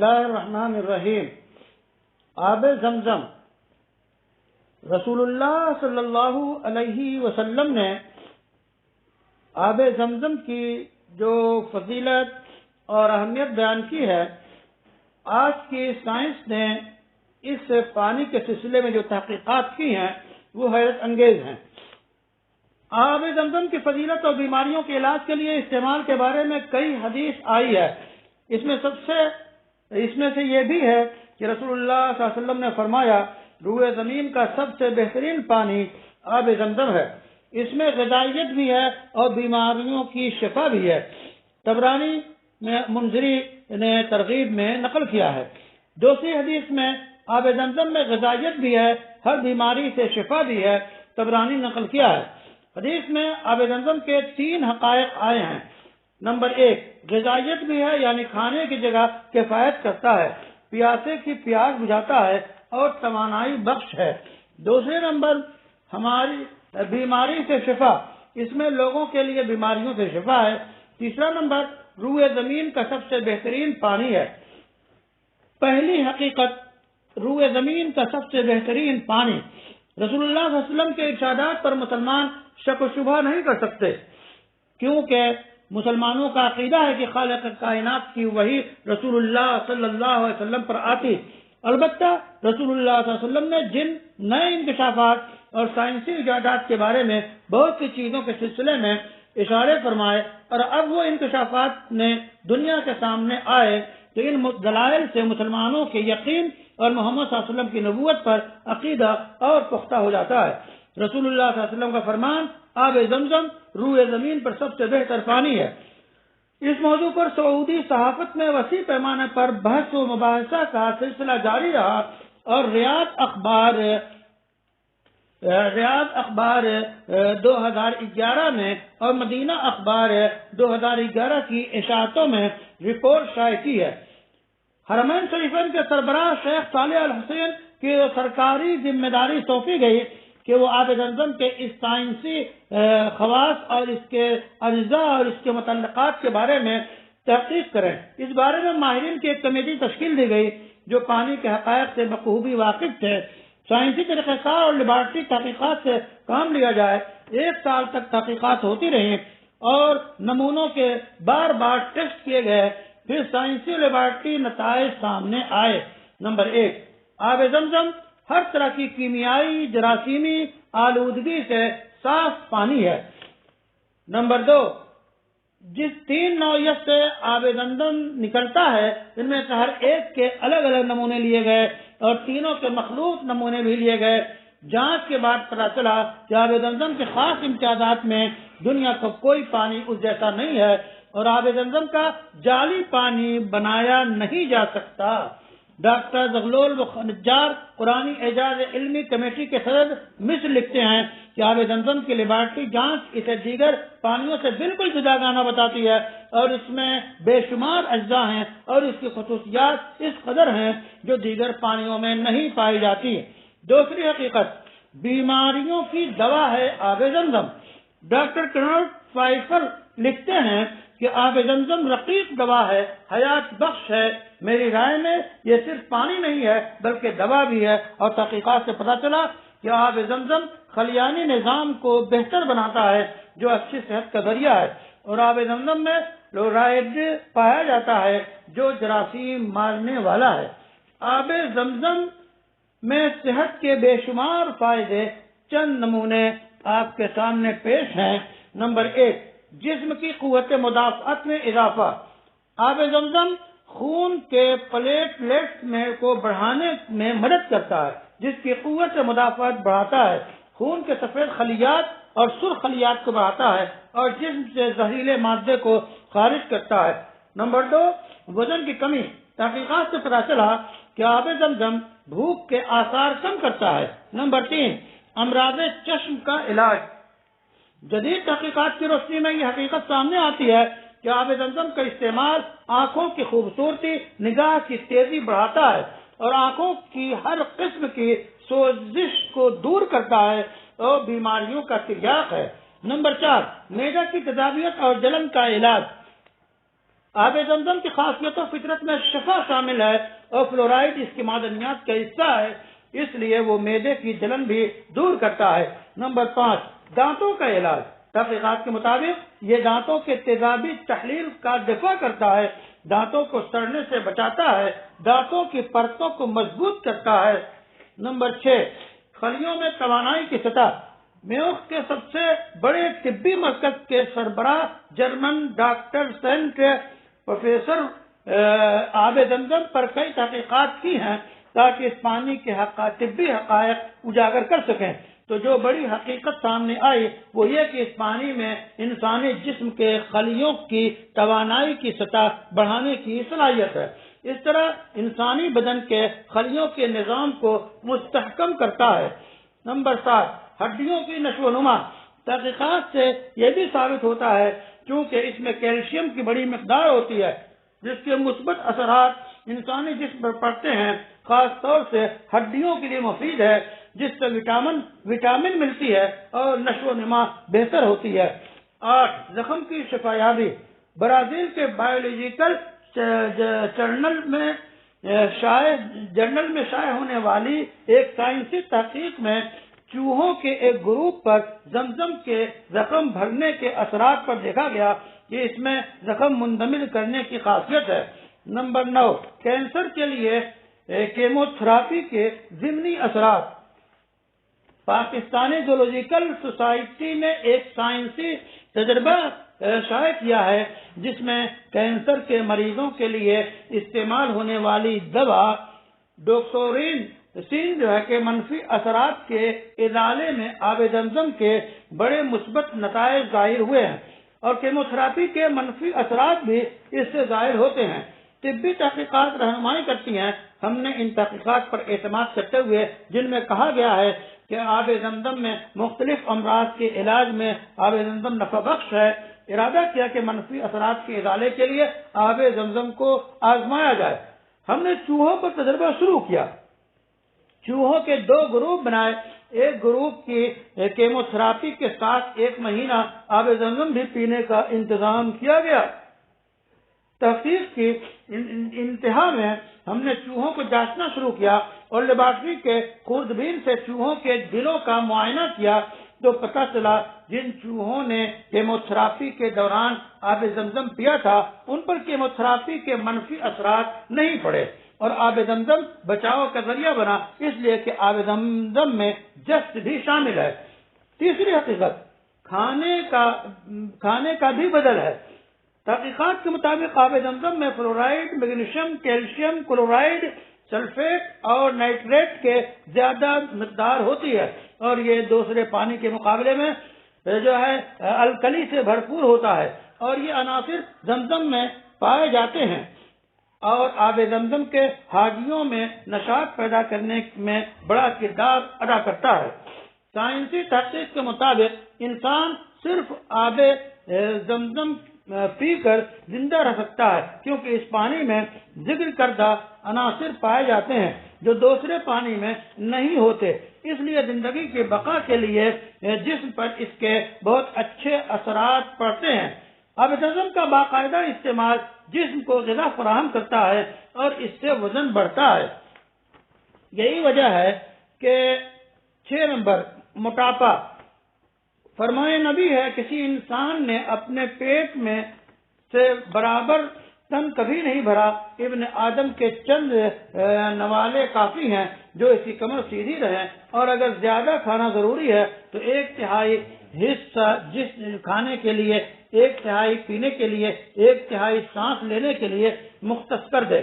اللہ الرحمن الرحیم۔ آب زمزم، رسول اللہ صلی اللہ علیہ وسلم نے آب زمزم کی جو فضیلت اور اہمیت بیان کی ہے، آج کی سائنس نے اس پانی کے سلسلے میں جو تحقیقات کی ہیں وہ حیرت انگیز ہیں۔ آب زمزم کی فضیلت اور بیماریوں کے علاج کے لیے استعمال کے بارے میں کئی حدیث آئی ہے۔ اس میں سے یہ بھی ہے کہ رسول اللہ صلی اللہ علیہ وسلم نے فرمایا، روئے زمین کا سب سے بہترین پانی آب زمزم ہے، اس میں غذائیت بھی ہے اور بیماریوں کی شفا بھی ہے۔ طبرانی میں منذری نے ترغیب میں نقل کیا ہے۔ دوسری حدیث میں آب زمزم میں غذائیت بھی ہے، ہر بیماری سے شفا بھی ہے، طبرانی نقل کیا ہے۔ حدیث میں آب زمزم کے 3 حقائق آئے ہیں۔ نمبر 1، غذائیت بھی ہے، یعنی کھانے کی جگہ کفایت کرتا ہے، پیاسے کی پیاس بجھاتا ہے اور توانائی بخش ہے۔ دوسرے نمبر، ہماری بیماری سے شفا، اس میں لوگوں کے لیے بیماریوں سے شفا ہے۔ تیسرا نمبر، روئے زمین کا سب سے بہترین پانی ہے۔ پہلی حقیقت، روئے زمین کا سب سے بہترین پانی۔ رسول اللہ صلی اللہ علیہ وسلم کے ارشادات پر مسلمان شک و شبہ نہیں کر سکتے، کیونکہ مسلمانوں کا عقیدہ ہے کہ خالق کائنات کی وحی رسول اللہ صلی اللہ علیہ وسلم پر آتی۔ البتہ رسول اللہ صلی اللہ علیہ وسلم نے جن نئے انکشافات اور سائنسی ایجادات کے بارے میں بہت سی چیزوں کے سلسلے میں اشارے فرمائے، اور اب وہ انکشافات نے دنیا کے سامنے آئے تو ان دلائل سے مسلمانوں کے یقین اور محمد صلی اللہ علیہ وسلم کی نبوت پر عقیدہ اور پختہ ہو جاتا ہے۔ رسول اللہ صلی اللہ علیہ وسلم کا فرمان، آب زمزم روئے زمین پر سب سے بہتر پانی ہے۔ اس موضوع پر سعودی صحافت میں وسیع پیمانے پر بحث و مباحثہ کا سلسلہ جاری رہا، اور ریاض اخبار 2011 میں اور مدینہ اخبار 2011 کی اشاعتوں میں رپورٹ شائع کی ہے۔ حرمین شریفین کے سربراہ شیخ صالح الحسین کی سرکاری ذمہ داری سونپی گئی کہ وہ آب زمزم کے اس سائنسی خواص اور اس کے اجزاء اور اس کے متعلقات کے بارے میں تحقیق کریں۔ اس بارے میں ماہرین کی ایک کمیٹی تشکیل دی گئی جو پانی کے حقائق سے بخوبی واقف تھے۔ سائنسی طریقہ کار اور لیبارٹری تحقیقات سے کام لیا جائے۔ 1 سال تک تحقیقات ہوتی رہیں اور نمونوں کے بار بار ٹیسٹ کیے گئے، پھر سائنسی لیبارٹری نتائج سامنے آئے۔ نمبر 1، آب زمزم ہر طرح کی کیمیائی جراثیمی آلودگی سے صاف پانی ہے۔ نمبر 2، جس 3 نوعیت سے آب زمزم نکلتا ہے ان میں سے ہر ایک کے الگ الگ نمونے لیے گئے اور تینوں کے مخلوط نمونے بھی لیے گئے۔ جانچ کے بعد پتہ چلا کہ آب زمزم کے خاص امتیازات میں دنیا کا کوئی پانی اس جیسا نہیں ہے، اور آب زمزم کا جعلی پانی بنایا نہیں جا سکتا۔ ڈاکٹر زغلول نجار قرآنی اعجاز علمی کمیٹی کے صدر مصر لکھتے ہیں کہ آب زمزم کی لیبارٹری جانچ اسے دیگر پانیوں سے بالکل جداگانہ بتاتی ہے، اور اس میں بے شمار اجزاء ہیں اور اس کی خصوصیات اس قدر ہیں جو دیگر پانیوں میں نہیں پائی جاتی۔ دوسری حقیقت، بیماریوں کی دوا ہے آب زمزم۔ ڈاکٹر کنورٹ فائفر لکھتے ہیں کہ آب زمزم رقیق دوا ہے، حیات بخش ہے۔ میری رائے میں یہ صرف پانی نہیں ہے بلکہ دوا بھی ہے، اور تحقیقات سے پتہ چلا کہ آب زمزم خلیانی نظام کو بہتر بناتا ہے جو اچھی صحت کا ذریعہ ہے، اور آب زمزم میں فلورائڈ پایا جاتا ہے جو جراثیم مارنے والا ہے۔ آب زمزم میں صحت کے بے شمار فائدے، چند نمونے آپ کے سامنے پیش ہیں۔ نمبر 1، جسم کی قوت مدافعت میں اضافہ۔ آب زمزم خون کے پلیٹلیٹس کو بڑھانے میں مدد کرتا ہے، جس کی قوت مدافعت بڑھاتا ہے، خون کے سفید خلیات اور سرخ خلیات کو بڑھاتا ہے اور جسم سے زہریلے مادے کو خارج کرتا ہے۔ نمبر 2، وزن کی کمی۔ تحقیقات سے پتہ چلا کہ آب زمزم بھوک کے آثار کم کرتا ہے۔ نمبر 3، امراض چشم کا علاج۔ جدید تحقیقات کی روشنی میں یہ حقیقت سامنے آتی ہے کہ آب زمزم کا استعمال آنکھوں کی خوبصورتی، نگاہ کی تیزی بڑھاتا ہے اور آنکھوں کی ہر قسم کی سوزش کو دور کرتا ہے اور بیماریوں کا تریاق ہے۔ نمبر 4، معدے کی تیزابیت اور جلن کا علاج۔ آب زمزم کی خاصیت و فطرت میں شفا شامل ہے اور فلورائڈ اس کی معدنیات کا حصہ ہے، اس لیے وہ معدے کی جلن بھی دور کرتا ہے۔ نمبر 5، دانتوں کا علاج۔ تحقیقات کے مطابق یہ دانتوں کے تیزابی تحلیل کا دفاع کرتا ہے، دانتوں کو سڑنے سے بچاتا ہے، دانتوں کی پرتوں کو مضبوط کرتا ہے۔ نمبر 6، خلیوں میں توانائی کی سطح۔ میوخ کے سب سے بڑے طبی مرکز کے سربراہ جرمن ڈاکٹر سینٹ پروفیسر آب زمزم پر کئی تحقیقات کی ہیں تاکہ اس پانی کے طبی حقائق اجاگر کر سکیں، تو جو بڑی حقیقت سامنے آئی وہ یہ کہ اس پانی میں انسانی جسم کے خلیوں کی توانائی کی سطح بڑھانے کی صلاحیت ہے۔ اس طرح انسانی بدن کے خلیوں کے نظام کو مستحکم کرتا ہے۔ نمبر 7، ہڈیوں کی نشو و نما۔ تحقیقات سے یہ بھی ثابت ہوتا ہے کیونکہ اس میں کیلشیم کی بڑی مقدار ہوتی ہے جس کے مثبت اثرات انسانی جسم پر پڑتے ہیں، خاص طور سے ہڈیوں کے لیے مفید ہے، جس سے وٹامن ملتی ہے اور نشو و نما بہتر ہوتی ہے۔ 8، زخم کی شفا یابی۔ برازیل کے بایولوجیکل جرنل میں شائع ہونے والی ایک سائنسی تحقیق میں چوہوں کے ایک گروپ پر زمزم کے زخم بھرنے کے اثرات پر دیکھا گیا کہ اس میں زخم منجمد کرنے کی خاصیت ہے۔ نمبر 9، کینسر کے لیے کیمو تھراپی کے ضمنی اثرات۔ پاکستانی زولوجیکل سوسائٹی نے ایک سائنسی تجربہ شائع کیا ہے جس میں کینسر کے مریضوں کے لیے استعمال ہونے والی دوا ڈوکسورین کے منفی اثرات کے ازالے میں آب زمزم کے بڑے مثبت نتائج ظاہر ہوئے ہیں اور کیمو تھراپی کے منفی اثرات بھی اس سے ظاہر ہوتے ہیں۔ طبی تحقیقات رہنمائی کرتی ہیں۔ ہم نے ان تحقیقات پر اعتماد کرتے ہوئے جن میں کہا گیا ہے کہ آب زمزم میں مختلف امراض کے علاج میں آب زمزم نفع بخش ہے، ارادہ کیا کہ منفی اثرات کے ازالے کے لیے آب زمزم کو آزمایا جائے۔ ہم نے چوہوں پر تجربہ شروع کیا، چوہوں کے 2 گروپ بنائے، ایک گروپ کی کیمو تھراپی کے ساتھ 1 مہینہ آب زمزم بھی پینے کا انتظام کیا گیا۔ تحقیق کی انتہا میں ہم نے چوہوں کو جانچنا شروع کیا اور لیبارٹری کے خوردبین سے چوہوں کے دلوں کا معائنہ کیا تو پتہ چلا جن چوہوں نے کیمو تھراپی کے دوران آب زمزم پیا تھا ان پر کیمو تھراپی کے منفی اثرات نہیں پڑے اور آب زمزم بچاؤ کا ذریعہ بنا، اس لیے کہ آب زمزم میں جست بھی شامل ہے۔ تیسری حقیقت، کھانے کا بھی بدل ہے۔ تحقیقات کے مطابق آب زمزم میں fluoride, magnesium, calcium chloride, sulphate اور نائٹریٹ کے زیادہ مقدار ہوتی ہے اور یہ دوسرے پانی کے مقابلے میں الکلی سے بھرپور ہوتا ہے اور یہ عناصر زمزم میں پائے جاتے ہیں اور آب زمزم کے حاجیوں میں نشاط پیدا کرنے میں بڑا کردار ادا کرتا ہے۔ سائنسی تحقیق کے مطابق انسان صرف آب زمزم پی کر زندہ رہ سکتا ہے کیونکہ اس پانی میں ذکر کردہ عناصر پائے جاتے ہیں جو دوسرے پانی میں نہیں ہوتے، اس لیے زندگی کی بقا کے لیے جسم پر اس کے بہت اچھے اثرات پڑتے ہیں۔ آب زمزم کا باقاعدہ استعمال جسم کو غذا فراہم کرتا ہے اور اس سے وزن بڑھتا ہے۔ یہی وجہ ہے کہ 6 نمبر، موٹاپا۔ فرمائے نبی ہے کسی انسان نے اپنے پیٹ میں سے برابر تن کبھی نہیں بھرا، ابن آدم کے چند نوالے کافی ہیں جو اس کی کمر سیدھی رہے، اور اگر زیادہ کھانا ضروری ہے تو 1/3 حصہ کھانے کے لیے، 1/3 پینے کے لیے، 1/3 سانس لینے کے لیے مختص کر دے۔